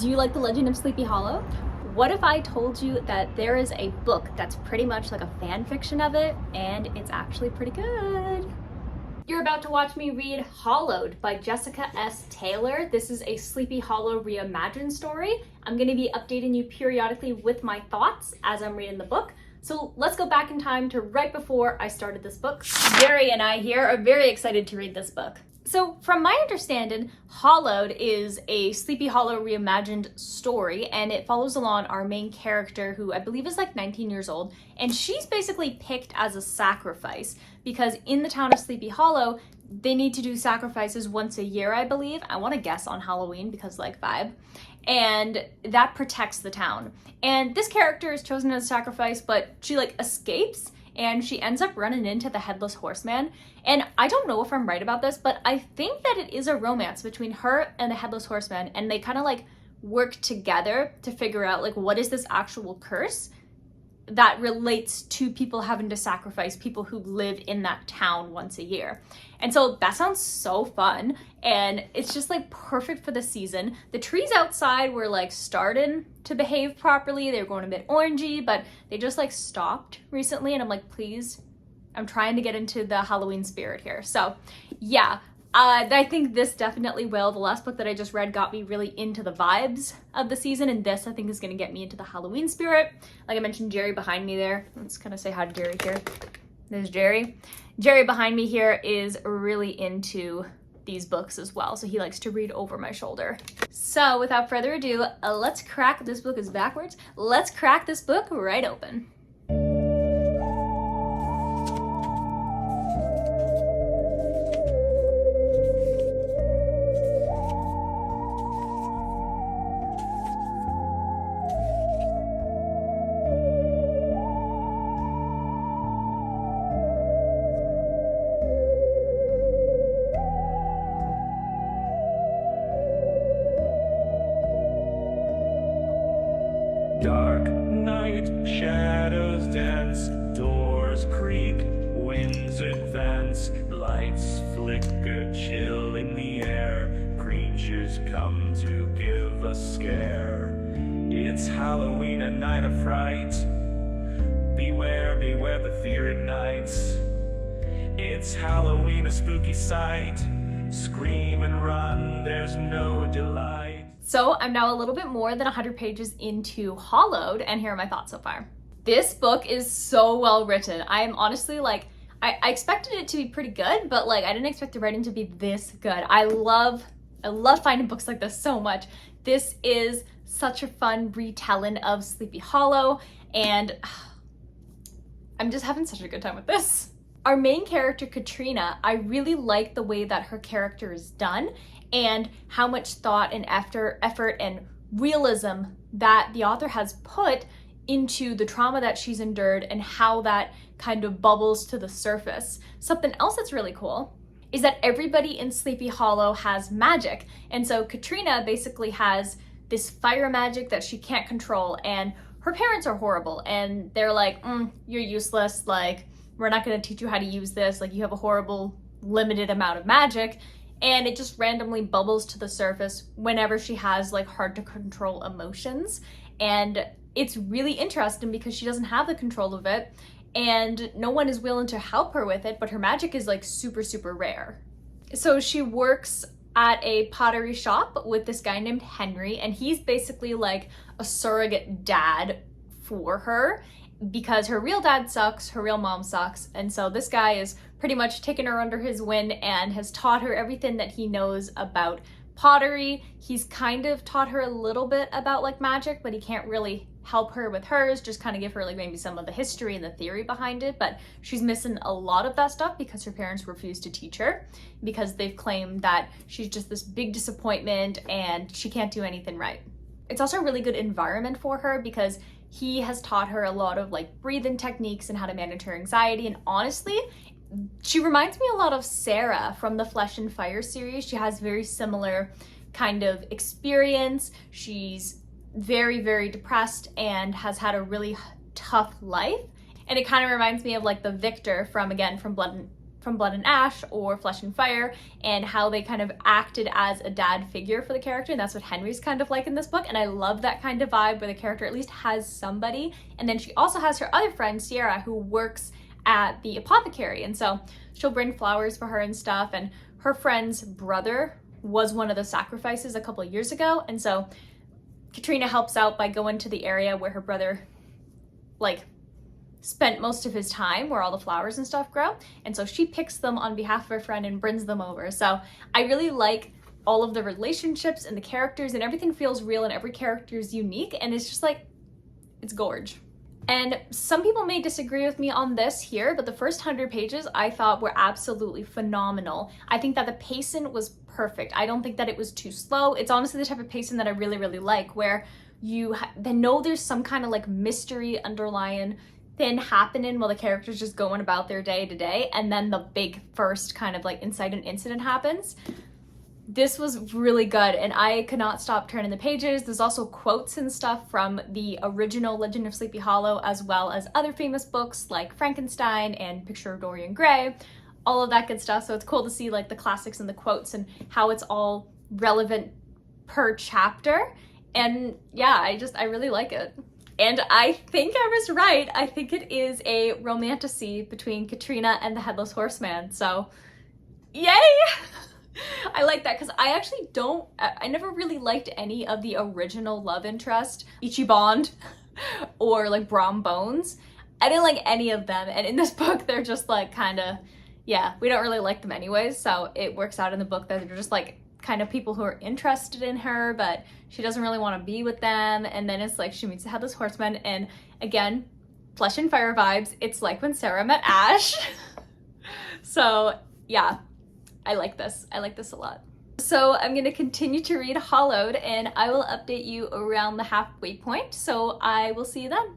Do you like The Legend of Sleepy Hollow? What if I told you that there is a book that's pretty much like a fan fiction of it, and it's actually pretty good? You're about to watch me read Hollowed by Jessica S. Taylor. This is a Sleepy Hollow reimagined story. I'm going to be updating you periodically with my thoughts as I'm reading the book. So let's go back in time to right before I started this book. Jerry and I here are very excited to read this book. So from my understanding, Hollowed is a Sleepy Hollow reimagined story, and it follows along our main character, who I believe is like 19 years old, and she's basically picked as a sacrifice because in the town of Sleepy Hollow, they need to do sacrifices once a year, I believe. I want to guess on Halloween because like vibe. And that protects the town. And this character is chosen as a sacrifice, but she like escapes and she ends up running into the Headless Horseman. And I don't know if I'm right about this, but I think that it is a romance between her and the Headless Horseman, and they kind of like work together to figure out like what is this actual curse that relates to people having to sacrifice people who live in that town once a year. And so that sounds so fun, and it's just like perfect for the season. The trees outside were like starting to behave properly. They were going a bit orangey, but they just like stopped recently, and I'm like, please, I'm trying to get into the Halloween spirit here. So yeah, I think this definitely will. The last book that I just read got me really into the vibes of the season, and this I think is going to get me into the Halloween spirit. Like I mentioned, Jerry behind me there. Let's kind of say hi to Jerry here. There's Jerry. Jerry behind me here is really into these books as well, so he likes to read over my shoulder. So without further ado, let's crack, this book is backwards, let's crack this book right open. Dark night, shadows dance, doors creak, winds advance, lights flicker, chill in the air, creatures come to give a scare. It's Halloween, a night of fright, beware, beware the fear ignites. It's Halloween, a spooky sight, scream and run, there's no delight. So I'm now a little bit more than 100 pages into Hollowed, and here are my thoughts so far. This book is so well written. I am honestly like, I expected it to be pretty good, but like I didn't expect the writing to be this good. I love finding books like this so much. This is such a fun retelling of Sleepy Hollow, and I'm just having such a good time with this. Our main character, Katrina, I really like the way that her character is done and how much thought and effort and realism that the author has put into the trauma that she's endured and how that kind of bubbles to the surface. Something else that's really cool is that everybody in Sleepy Hollow has magic. And so Katrina basically has this fire magic that she can't control, and her parents are horrible and they're like, you're useless, like we're not going to teach you how to use this, like you have a horrible limited amount of magic. And it just randomly bubbles to the surface whenever she has like hard to control emotions. And it's really interesting because she doesn't have the control of it and no one is willing to help her with it, but her magic is like super, super rare. So she works at a pottery shop with this guy named Henry, and he's basically like a surrogate dad for her because her real dad sucks, her real mom sucks, and so this guy is pretty much taken her under his wing and has taught her everything that he knows about pottery. He's kind of taught her a little bit about like magic, but he can't really help her with hers, just kind of give her like maybe some of the history and the theory behind it, but she's missing a lot of that stuff because her parents refuse to teach her because they've claimed that she's just this big disappointment and she can't do anything right. It's also a really good environment for her because he has taught her a lot of like breathing techniques and how to manage her anxiety, and honestly, she reminds me a lot of Sarah from the Flesh and Fire series. She has very similar kind of experience. She's very, very depressed and has had a really tough life. And it kind of reminds me of like the Victor from Blood from Blood and Ash or Flesh and Fire, and how they kind of acted as a dad figure for the character, and that's what Henry's kind of like in this book, and I love that kind of vibe where the character at least has somebody. And then she also has her other friend, Sierra, who works at the apothecary, and so she'll bring flowers for her and stuff, and her friend's brother was one of the sacrifices a couple of years ago, and so Katrina helps out by going to the area where her brother like spent most of his time, where all the flowers and stuff grow, and so she picks them on behalf of her friend and brings them over. So I really like all of the relationships and the characters, and everything feels real and every character is unique, and it's just like, it's gorge. And some people may disagree with me on this here, but the first 100 pages I thought were absolutely phenomenal. I think that the pacing was perfect. I don't think that it was too slow. It's honestly the type of pacing that I really, really like, where you then know there's some kind of like mystery underlying thing happening while the characters just going about their day to day, and then the big first kind of like inciting incident happens. This was really good, and I could not stop turning the pages. There's also quotes and stuff from the original Legend of Sleepy Hollow, as well as other famous books like Frankenstein and Picture of Dorian Gray, all of that good stuff. So it's cool to see like the classics and the quotes and how it's all relevant per chapter. And yeah, I really like it. And I think I was right. I think it is a romantasy between Katrina and the Headless Horseman. So, yay! I like that, because I actually I never really liked any of the original love interest, Ichiban or like Brom Bones. I didn't like any of them. And in this book, they're just like kind of, yeah, we don't really like them anyways. So it works out in the book that they're just like kind of people who are interested in her, but she doesn't really want to be with them. And then it's like she meets the Headless Horseman, and again, Flesh and Fire vibes. It's like when Sarah met Ash. So yeah, I like this. I like this a lot. So I'm going to continue to read Hollowed, and I will update you around the halfway point. So I will see you then.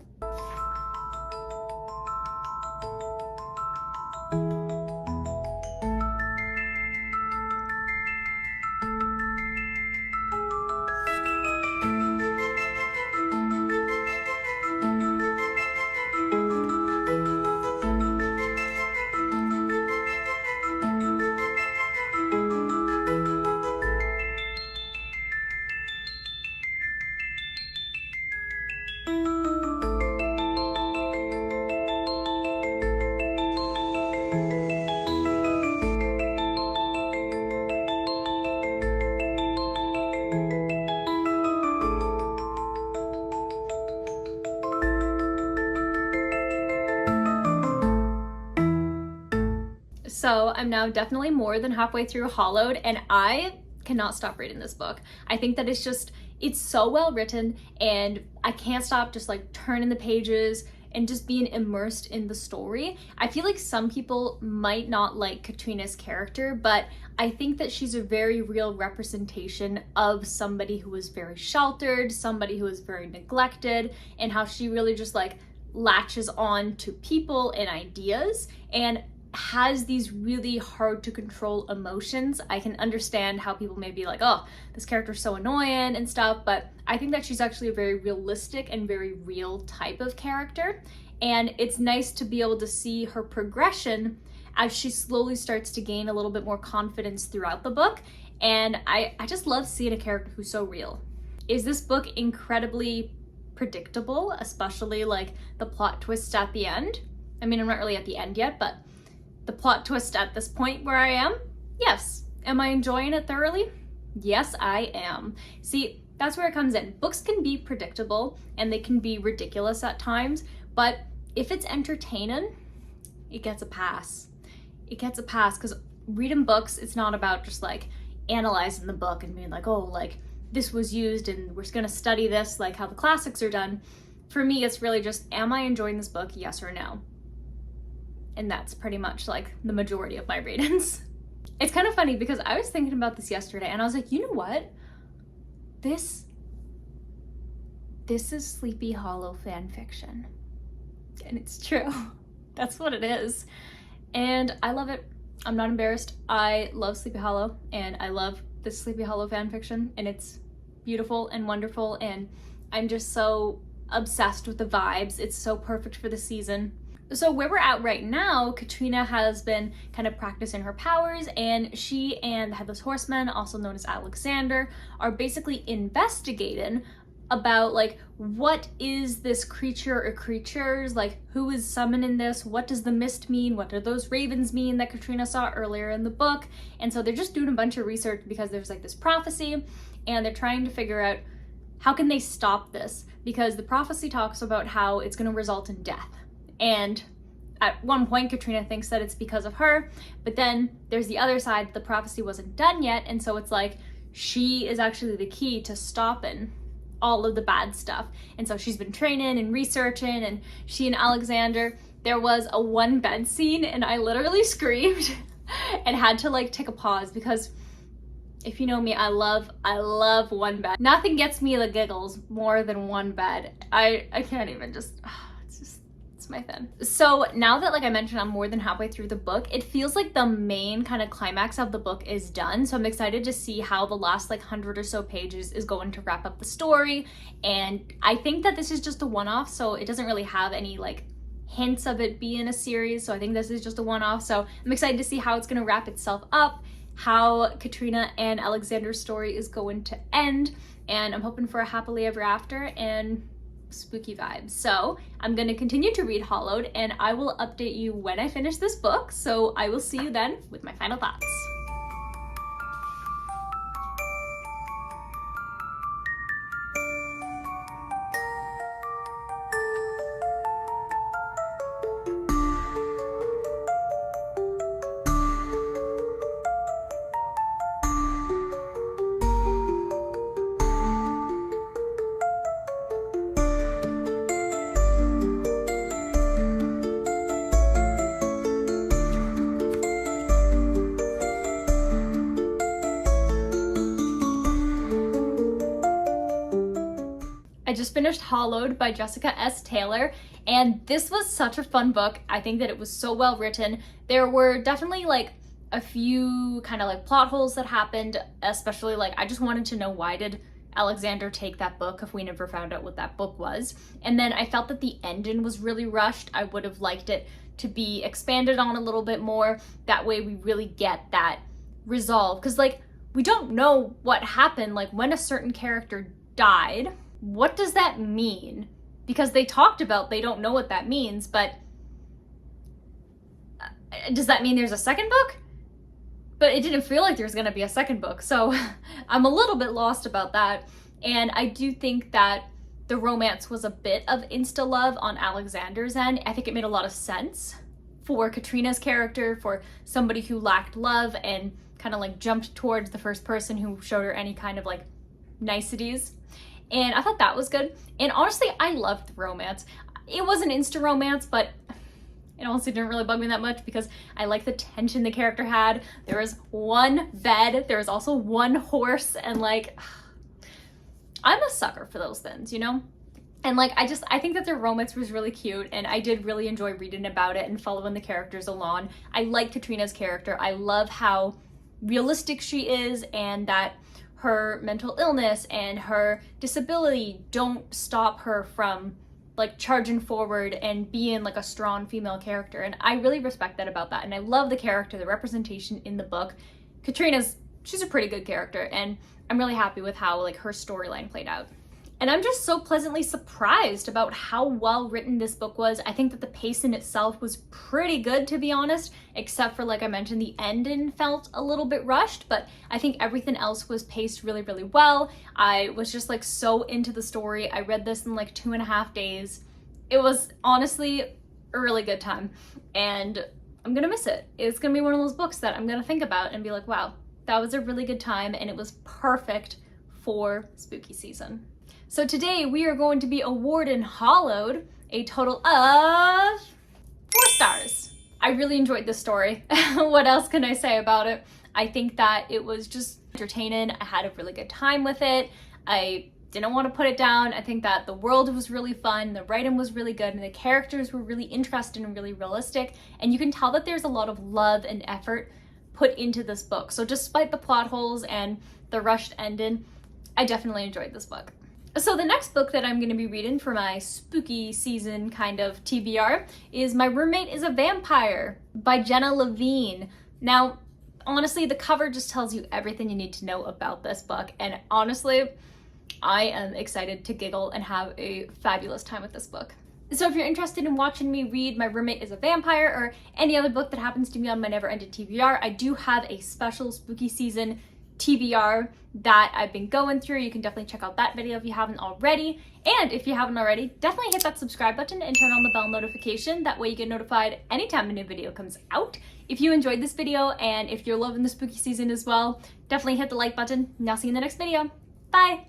So I'm now definitely more than halfway through Hollowed, and I cannot stop reading this book. I think that it's so well written, and I can't stop just like turning the pages and just being immersed in the story. I feel like some people might not like Katrina's character, but I think that she's a very real representation of somebody who was very sheltered, somebody who was very neglected, and how she really just like latches on to people and ideas and has these really hard to control emotions. I can understand how people may be like, oh, this character's so annoying and stuff, but I think that she's actually a very realistic and very real type of character. And it's nice to be able to see her progression as she slowly starts to gain a little bit more confidence throughout the book. And I just love seeing a character who's so real. Is this book incredibly predictable, especially like the plot twists at the end? I mean, I'm not really at the end yet, but the plot twist at this point where I am? Yes. Am I enjoying it thoroughly? Yes, I am. See, that's where it comes in. Books can be predictable and they can be ridiculous at times, but if it's entertaining, it gets a pass. It gets a pass, because reading books, it's not about just like analyzing the book and being like, oh, like this was used and we're gonna study this like how the classics are done. For me, it's really just, am I enjoying this book, yes or no? And that's pretty much like the majority of my readings. It's kind of funny because I was thinking about this yesterday and I was like, you know what? This is Sleepy Hollow fan fiction. And it's true. That's what it is. And I love it. I'm not embarrassed. I love Sleepy Hollow, and I love this Sleepy Hollow fan fiction, and it's beautiful and wonderful, and I'm just so obsessed with the vibes. It's so perfect for the season. So where we're at right now, Katrina has been kind of practicing her powers, and she and the Headless Horseman, also known as Alexander, are basically investigating about like what is this creature or creatures, like who is summoning this, what does the mist mean, what do those ravens mean that Katrina saw earlier in the book. And so they're just doing a bunch of research because there's like this prophecy, and they're trying to figure out how can they stop this, because the prophecy talks about how it's going to result in death. And at one point Katrina thinks that it's because of her, but then there's the other side, the prophecy wasn't done yet, and so it's like she is actually the key to stopping all of the bad stuff. And so she's been training and researching, and she and Alexander, there was a one bed scene and I literally screamed and had to like take a pause, because if you know me, I love one bed. Nothing gets me the giggles more than one bed. I can't even just, it's my thing. So now that, like I mentioned, I'm more than halfway through the book, it feels like the main kind of climax of the book is done. So I'm excited to see how the last like 100 or so pages is going to wrap up the story. And I think that this is just a one-off, so it doesn't really have any like hints of it being a series. So I think this is just a one-off. So I'm excited to see how it's going to wrap itself up, how Katrina and Alexander's story is going to end. And I'm hoping for a happily ever after and spooky vibes. So I'm going to continue to read Hollowed, and I will update you when I finish this book. So I will see you then with my final thoughts. I just finished Hollowed by Jessica S. Taylor, and this was such a fun book. I think that it was so well written. There were definitely like a few kind of like plot holes that happened, especially like I just wanted to know, why did Alexander take that book if we never found out what that book was? And then I felt that the ending was really rushed. I would have liked it to be expanded on a little bit more. That way we really get that resolve, because like we don't know what happened, like when a certain character died. What does that mean? Because they talked about they don't know what that means, but does that mean there's a second book? But it didn't feel like there's gonna be a second book, so I'm a little bit lost about that. And I do think that the romance was a bit of insta-love on Alexander's end. I think it made a lot of sense for Katrina's character, for somebody who lacked love and kind of like jumped towards the first person who showed her any kind of like niceties. And I thought that was good. And honestly, I loved the romance. It was an insta romance, but it honestly didn't really bug me that much because I like the tension the character had. There was one bed, there was also one horse, and like, I'm a sucker for those things, you know? And like, I think that their romance was really cute, and I did really enjoy reading about it and following the characters along. I like Katrina's character. I love how realistic she is, and that her mental illness and her disability don't stop her from like charging forward and being like a strong female character. And I really respect that about that. And I love the character, the representation in the book. She's a pretty good character, and I'm really happy with how like her storyline played out. And I'm just so pleasantly surprised about how well written this book was. I think that the pace in itself was pretty good, to be honest, except for, like I mentioned, the ending felt a little bit rushed, but I think everything else was paced really, really well. I was just like so into the story. I read this in like 2.5 days. It was honestly a really good time, and I'm gonna miss it. It's gonna be one of those books that I'm gonna think about and be like, wow, that was a really good time, and it was perfect for spooky season. So today we are going to be awarding Hollowed a total of 4 stars. I really enjoyed this story. What else can I say about it? I think that it was just entertaining. I had a really good time with it. I didn't want to put it down. I think that the world was really fun, the writing was really good, and the characters were really interesting and really realistic. And you can tell that there's a lot of love and effort put into this book. So despite the plot holes and the rushed ending, I definitely enjoyed this book. So the next book that I'm going to be reading for my spooky season kind of TBR is My Roommate is a Vampire by Jenna Levine. Now, honestly, the cover just tells you everything you need to know about this book, and honestly, I am excited to giggle and have a fabulous time with this book. So if you're interested in watching me read My Roommate is a Vampire or any other book that happens to be on my never-ending TBR, I do have a special spooky season TBR that I've been going through. You can definitely check out that video if you haven't already. And if you haven't already, definitely hit that subscribe button and turn on the bell notification. That way you get notified anytime a new video comes out. If you enjoyed this video and if you're loving the spooky season as well, definitely hit the like button. And I'll see you in the next video. Bye!